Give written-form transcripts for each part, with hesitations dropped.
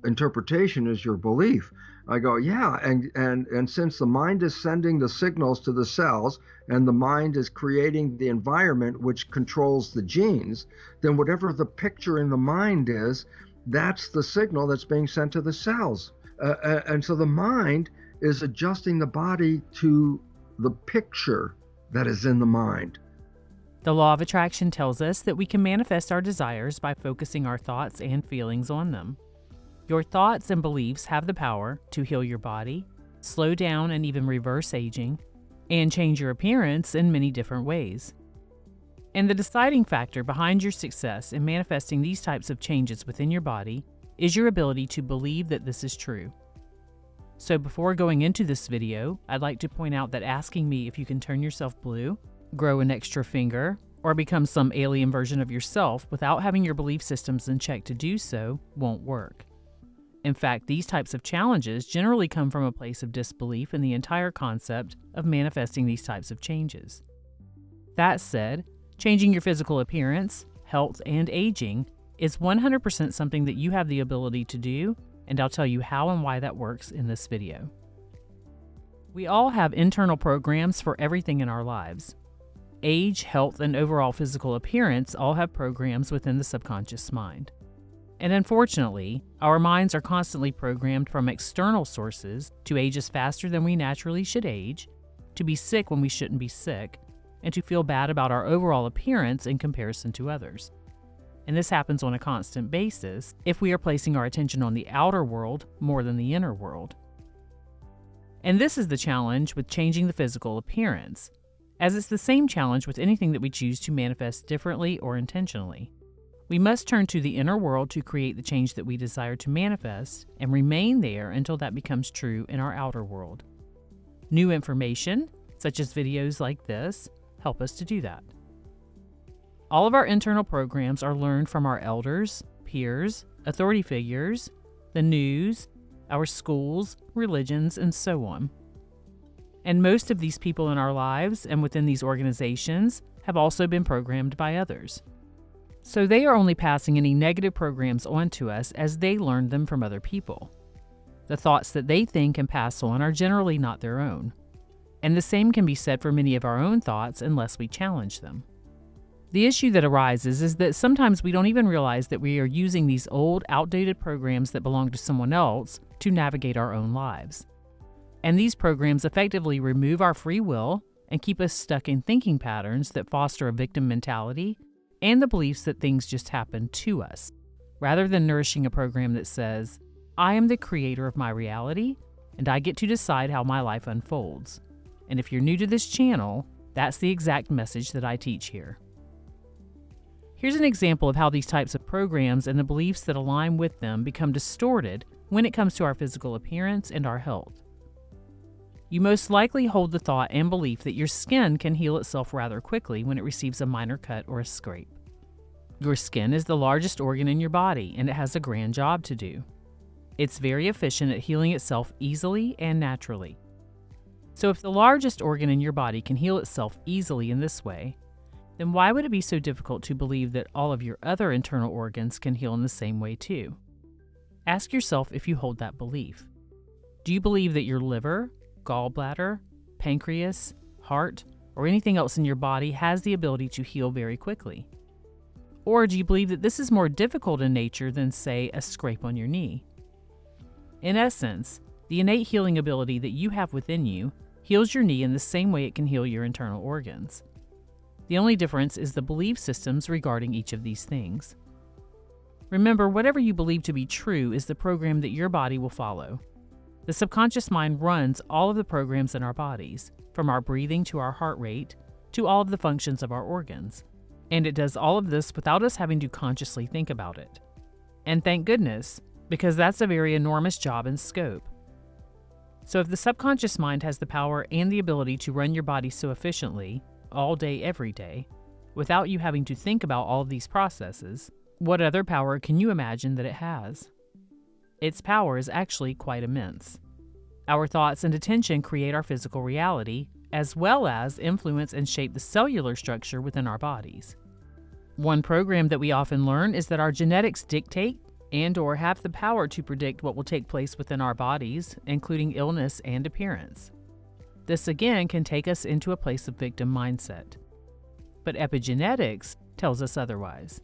interpretation is your belief. I go, yeah, and since the mind is sending the signals to the cells and the mind is creating the environment which controls the genes, then whatever the picture in the mind is, that's the signal that's being sent to the cells. And so the mind is adjusting the body to the picture that is in the mind. The law of attraction tells us that we can manifest our desires by focusing our thoughts and feelings on them. Your thoughts and beliefs have the power to heal your body, slow down and even reverse aging, and change your appearance in many different ways. And the deciding factor behind your success in manifesting these types of changes within your body is your ability to believe that this is true. So before going into this video, I'd like to point out that asking me if you can turn yourself blue, grow an extra finger, or become some alien version of yourself without having your belief systems in check to do so won't work. In fact, these types of challenges generally come from a place of disbelief in the entire concept of manifesting these types of changes. That said, changing your physical appearance, health, and aging is 100% something that you have the ability to do, and I'll tell you how and why that works in this video. We all have internal programs for everything in our lives. Age, health, and overall physical appearance all have programs within the subconscious mind. And unfortunately, our minds are constantly programmed from external sources to age us faster than we naturally should age, to be sick when we shouldn't be sick, and to feel bad about our overall appearance in comparison to others. And this happens on a constant basis if we are placing our attention on the outer world more than the inner world. And this is the challenge with changing the physical appearance, as it's the same challenge with anything that we choose to manifest differently or intentionally. We must turn to the inner world to create the change that we desire to manifest and remain there until that becomes true in our outer world. New information, such as videos like this, help us to do that. All of our internal programs are learned from our elders, peers, authority figures, the news, our schools, religions, and so on. And most of these people in our lives and within these organizations have also been programmed by others. So they are only passing any negative programs on to us as they learned them from other people. The thoughts that they think and pass on are generally not their own. And the same can be said for many of our own thoughts unless we challenge them. The issue that arises is that sometimes we don't even realize that we are using these old, outdated programs that belong to someone else to navigate our own lives. And these programs effectively remove our free will and keep us stuck in thinking patterns that foster a victim mentality and the beliefs that things just happen to us, rather than nourishing a program that says, I am the creator of my reality, and I get to decide how my life unfolds. And if you're new to this channel, that's the exact message that I teach here. Here's an example of how these types of programs and the beliefs that align with them become distorted when it comes to our physical appearance and our health. You most likely hold the thought and belief that your skin can heal itself rather quickly when it receives a minor cut or a scrape. Your skin is the largest organ in your body, and it has a grand job to do. It's very efficient at healing itself easily and naturally. So if the largest organ in your body can heal itself easily in this way, then why would it be so difficult to believe that all of your other internal organs can heal in the same way too? Ask yourself if you hold that belief. Do you believe that your liver, gallbladder, pancreas, heart, or anything else in your body has the ability to heal very quickly? Or do you believe that this is more difficult in nature than, say, a scrape on your knee? In essence, the innate healing ability that you have within you heals your knee in the same way it can heal your internal organs. The only difference is the belief systems regarding each of these things. Remember, whatever you believe to be true is the program that your body will follow. The subconscious mind runs all of the programs in our bodies, from our breathing to our heart rate, to all of the functions of our organs. And it does all of this without us having to consciously think about it. And thank goodness, because that's a very enormous job and scope. So if the subconscious mind has the power and the ability to run your body so efficiently, all day, every day, without you having to think about all of these processes, what other power can you imagine that it has? Its power is actually quite immense. Our thoughts and attention create our physical reality, as well as influence and shape the cellular structure within our bodies. One program that we often learn is that our genetics dictate and or have the power to predict what will take place within our bodies, including illness and appearance. This again can take us into a place of victim mindset. But epigenetics tells us otherwise.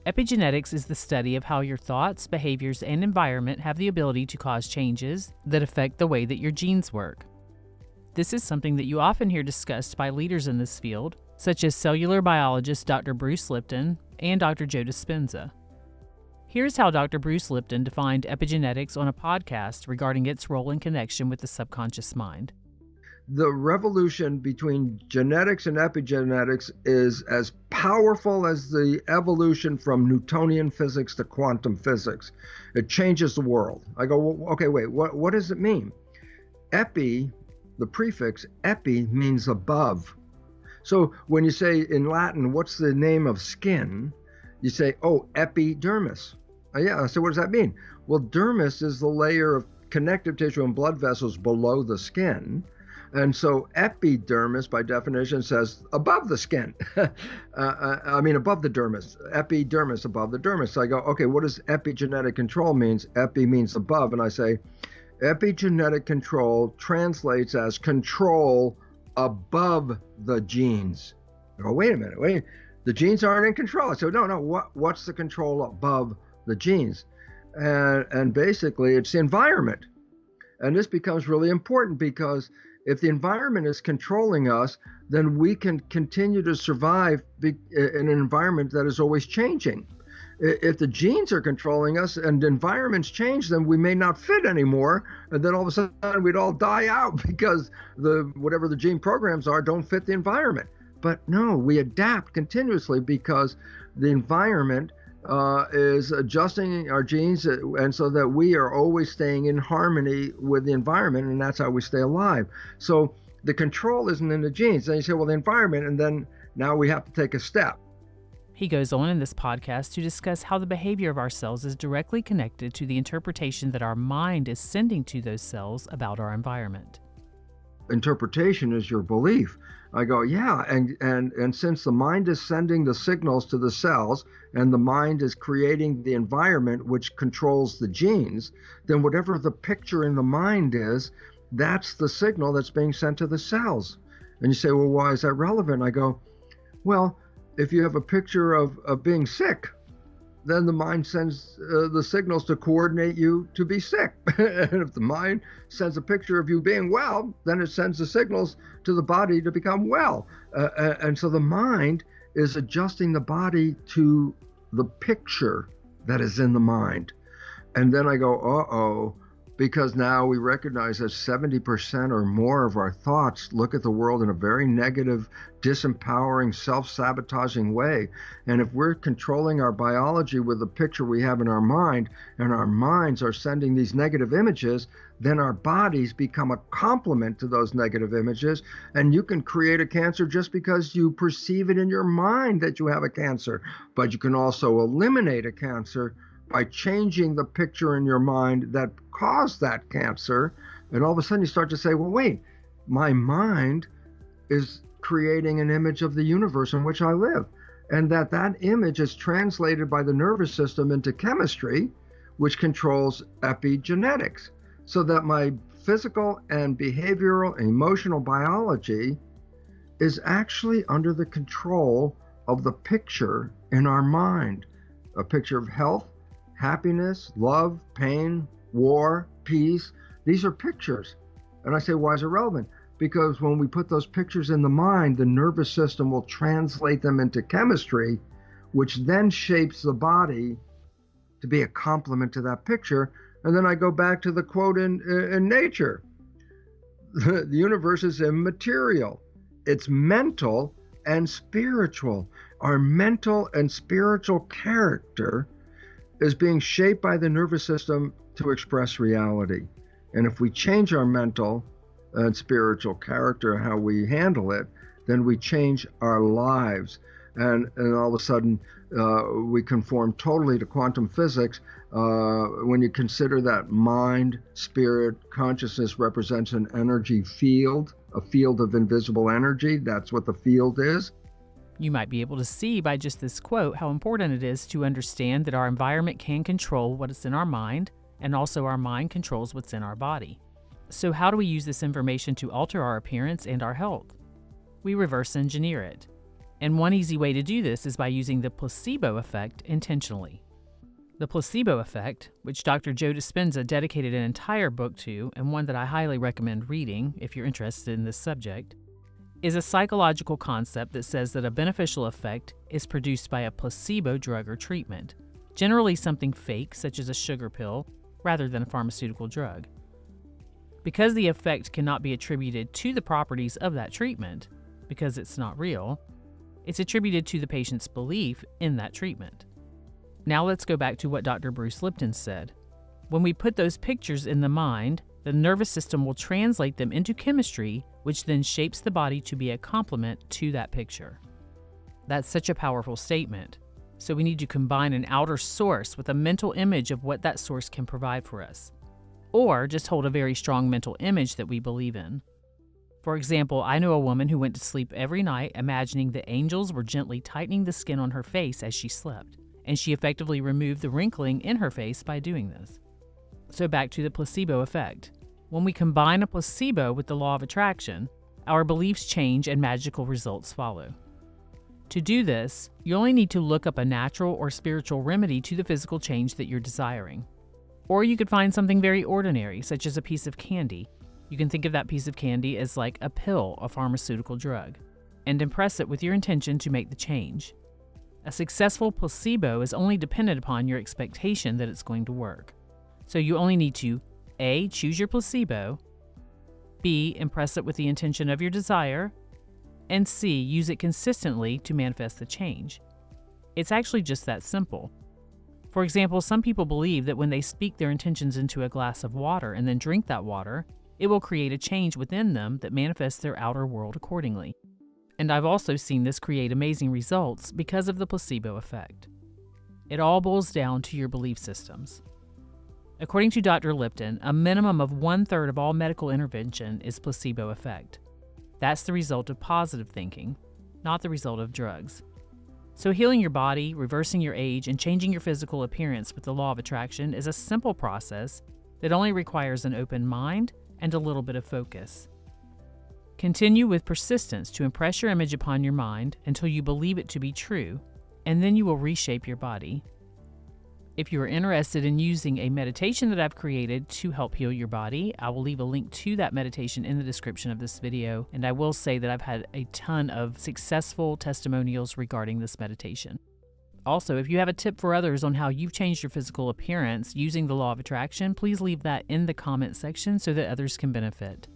Epigenetics is the study of how your thoughts, behaviors, and environment have the ability to cause changes that affect the way that your genes work. This is something that you often hear discussed by leaders in this field, such as cellular biologist Dr. Bruce Lipton and Dr. Joe Dispenza. Here's how Dr. Bruce Lipton defined epigenetics on a podcast regarding its role in connection with the subconscious mind. The revolution between genetics and epigenetics is as powerful as the evolution from Newtonian physics to quantum physics. It changes the world. I go, well, okay, wait, what does it mean? Epi, the prefix epi, means above. So when you say in Latin, what's the name of skin? You say, oh, epidermis. Yeah, so what does that mean? Well, dermis is the layer of connective tissue and blood vessels below the skin. And so epidermis, by definition, says above the skin. Above the dermis. Epidermis, above the dermis. So I go, okay, what does epigenetic control means? Epi means above. And I say, epigenetic control translates as control above the genes. I go, wait a minute. The genes aren't in control. I said, no, what's the control above the genes? And basically, it's the environment. And this becomes really important because if the environment is controlling us, then we can continue to survive in an environment that is always changing. If the genes are controlling us and the environments change, then we may not fit anymore. And then all of a sudden we'd all die out because whatever the gene programs are don't fit the environment. But no, we adapt continuously because the environment is adjusting our genes, and so that we are always staying in harmony with the environment, and that's how we stay alive. So the control isn't in the genes. Then you say, well, the environment, and then now we have to take a step. He goes on in this podcast to discuss how the behavior of our cells is directly connected to the interpretation that our mind is sending to those cells about our environment. Interpretation is your belief. I go, yeah, and since the mind is sending the signals to the cells and the mind is creating the environment which controls the genes, then whatever the picture in the mind is, that's the signal that's being sent to the cells. And you say, well, why is that relevant? I go, well, if you have a picture of being sick, then the mind sends the signals to coordinate you to be sick. And if the mind sends a picture of you being well, then it sends the signals to the body to become well. And so the mind is adjusting the body to the picture that is in the mind. And then I go, uh-oh, because now we recognize that 70% or more of our thoughts look at the world in a very negative, disempowering, self-sabotaging way. And if we're controlling our biology with the picture we have in our mind, and our minds are sending these negative images, then our bodies become a complement to those negative images. And you can create a cancer just because you perceive it in your mind that you have a cancer. But you can also eliminate a cancer by changing the picture in your mind that caused that cancer. And all of a sudden you start to say, well, wait, my mind is creating an image of the universe in which I live. And that image is translated by the nervous system into chemistry, which controls epigenetics. So that my physical and behavioral and emotional biology is actually under the control of the picture in our mind. A picture of health, happiness, love, pain, war, peace. These are pictures. And I say, why is it relevant? Because when we put those pictures in the mind, the nervous system will translate them into chemistry, which then shapes the body to be a complement to that picture. And then I go back to the quote in nature. The universe is immaterial. It's mental and spiritual. Our mental and spiritual character is being shaped by the nervous system to express reality. And if we change our mental and spiritual character, how we handle it, then we change our lives. And all of a sudden, we conform totally to quantum physics. When you consider that mind, spirit, consciousness represents an energy field, a field of invisible energy, that's what the field is. You might be able to see by just this quote how important it is to understand that our environment can control what is in our mind, and also our mind controls what's in our body. So how do we use this information to alter our appearance and our health? We reverse engineer it. And one easy way to do this is by using the placebo effect intentionally. The placebo effect, which Dr. Joe Dispenza dedicated an entire book to, and one that I highly recommend reading if you're interested in this subject, is a psychological concept that says that a beneficial effect is produced by a placebo drug or treatment, generally something fake such as a sugar pill, rather than a pharmaceutical drug. Because the effect cannot be attributed to the properties of that treatment, because it's not real, it's attributed to the patient's belief in that treatment. Now let's go back to what Dr. Bruce Lipton said. When we put those pictures in the mind, the nervous system will translate them into chemistry, which then shapes the body to be a complement to that picture. That's such a powerful statement. So we need to combine an outer source with a mental image of what that source can provide for us. Or just hold a very strong mental image that we believe in. For example, I know a woman who went to sleep every night imagining that angels were gently tightening the skin on her face as she slept, and she effectively removed the wrinkling in her face by doing this. So back to the placebo effect. When we combine a placebo with the law of attraction, our beliefs change and magical results follow. To do this, you only need to look up a natural or spiritual remedy to the physical change that you're desiring. Or you could find something very ordinary, such as a piece of candy. You can think of that piece of candy as like a pill, a pharmaceutical drug, and impress it with your intention to make the change. A successful placebo is only dependent upon your expectation that it's going to work. So you only need to A. Choose your placebo, B. Impress it with the intention of your desire, and C. Use it consistently to manifest the change. It's actually just that simple. For example, some people believe that when they speak their intentions into a glass of water and then drink that water, it will create a change within them that manifests their outer world accordingly. And I've also seen this create amazing results because of the placebo effect. It all boils down to your belief systems. According to Dr. Lipton, a minimum of 1/3 of all medical intervention is placebo effect. That's the result of positive thinking, not the result of drugs. So healing your body, reversing your age, and changing your physical appearance with the law of attraction is a simple process that only requires an open mind and a little bit of focus. Continue with persistence to impress your image upon your mind until you believe it to be true, and then you will reshape your body. If you are interested in using a meditation that I've created to help heal your body, I will leave a link to that meditation in the description of this video, and I will say that I've had a ton of successful testimonials regarding this meditation. Also, if you have a tip for others on how you've changed your physical appearance using the law of attraction, please leave that in the comment section so that others can benefit.